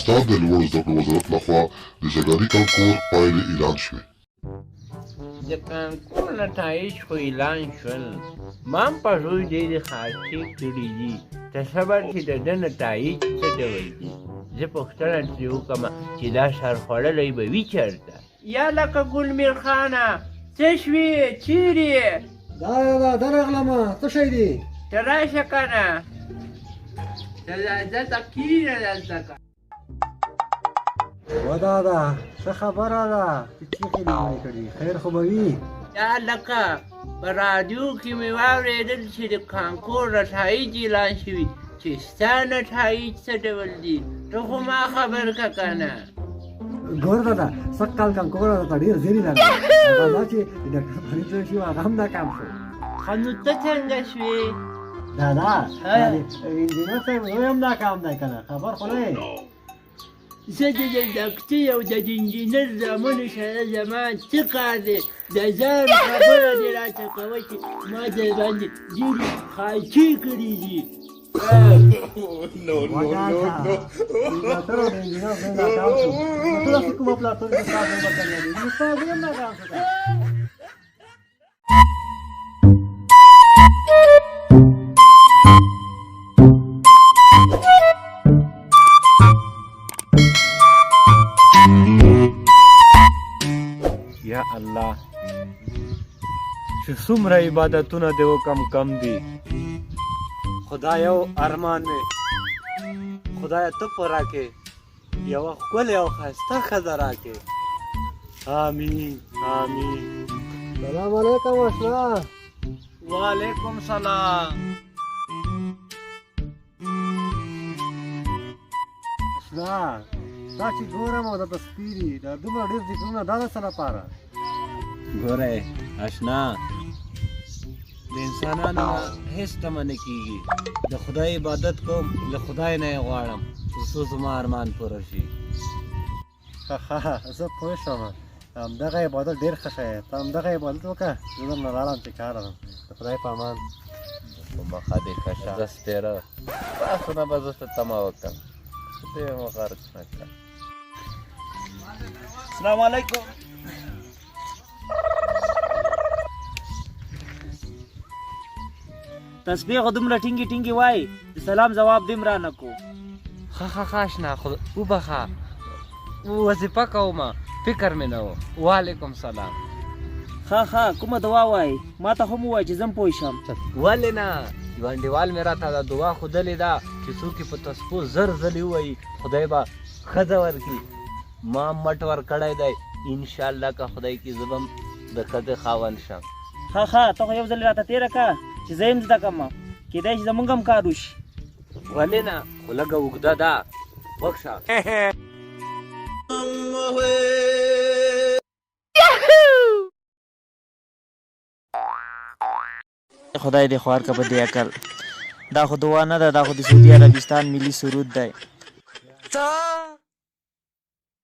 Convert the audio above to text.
افغانستان د لوړو زده کړو وزارت لخوا د جګړې کانکور پایلې اعلان شوې. د کانکور نتایج خو اعلان شول، ما هم پښتو ډېرې خاصې کړي دي، تصور چې د ده نتایج څه ډول دي. زه پوښتنه ترې وکړم چې دا سرخوړلی به وي چېرته. یا لکه ګل میر خانه څه شوې چیرې یې؟ دا درغلمه څه شی دی؟ ته راشه که نه دلته کښېنه دلته که ودا ده څه خبره ده چې چیغې دې مړې کړي؟ خیر خو به وي؟ یا لکه په راډیو کې مې واورېدل چې د کانکور نتایج اعلان شوي، چې ستا نتایج څه ډول دي؟ ته خو ما خبر که که نه. ګوره دادا سږ کال کانکور راته ډېر زیري لري، هغه دا چې د ډاکټر فرید زوی شي هغه هم ناکام شو. ښه نو ته څنګه شوې؟ دادا انجینر صاحب زوی هم ناکام دی که نه، خبر خو نه یې. زه د ډاکټر او د انجینر زامنو سره زما څه کار دی؟ د ځان خبره دې راته کوه چې ما در باندې ډېرې خاصې کړي دي. ډاکټر او د انجینر زوی ناکام شو، نو ته داسې کومه پلاتفورم کې ستا زوی ورته لري؟ نو ستا زوی هم ناکام شو که. یا الله چې څومره عبادتونه دې وکم کم دي. خدای یو ارمان مې خدای ته په راکې یوه ښکلې او ښایسته ښځه راکې. آمین آمین. سلام علیکم اشنا. وعلیکم سلام. اشنا دا چې ګورم او درته سپېري دا دومره ډېر ذکرونه دا د څه لپاره؟ ګوره اشنا د انسانانو نه هېڅ تمه نه کېږي. د خدای عبادت کوم، له خدای نه یې غواړم تر څو زما ارمان پوره شي. زه پوه شوم، همدغه عبادت ډېر ښه شی دی. ته همدغه عبادت وکړه، زه درنه لاړم چې کار لرم. د خدای په امان. په مخه دې ښه شه. زه سپېره تاسو نه به زه څه تمه وکړم. خدای مو غرق نه کړه. السلام علیکم. تسبیح خو دومره ټینګې ټینګې وایي، د سلام ځواب دې هم رانه کو. ښه اشنا وبخه، وظیفه کومه، فکر مې نه و. وعلیکم سلام. ښه کومه دعا وایي؟ ما ته هم ووایه چې زه هم پوه شم. ولې نه، یو انډیوال مې راته دا دعا ښودلې ده چې څوک یې په تسبو زر ځلې ووایي خدای به ښځه ورکړي. ما مټ ورکړی دی، انشاءالله که خدای کړي زه به هم د ښځې خاوند شم. ښه ته خو یو ځل راته تېره کړه چې زه یې زده کړم، کېدای شي زمونږ هم کار وشي. ولې نه، خو لږه اوږده ده، وکشه. خدای دې خوار که په دې عقل. دا خو دعا نه ده، دا خو د سعودي عربستان ملي سرود دی.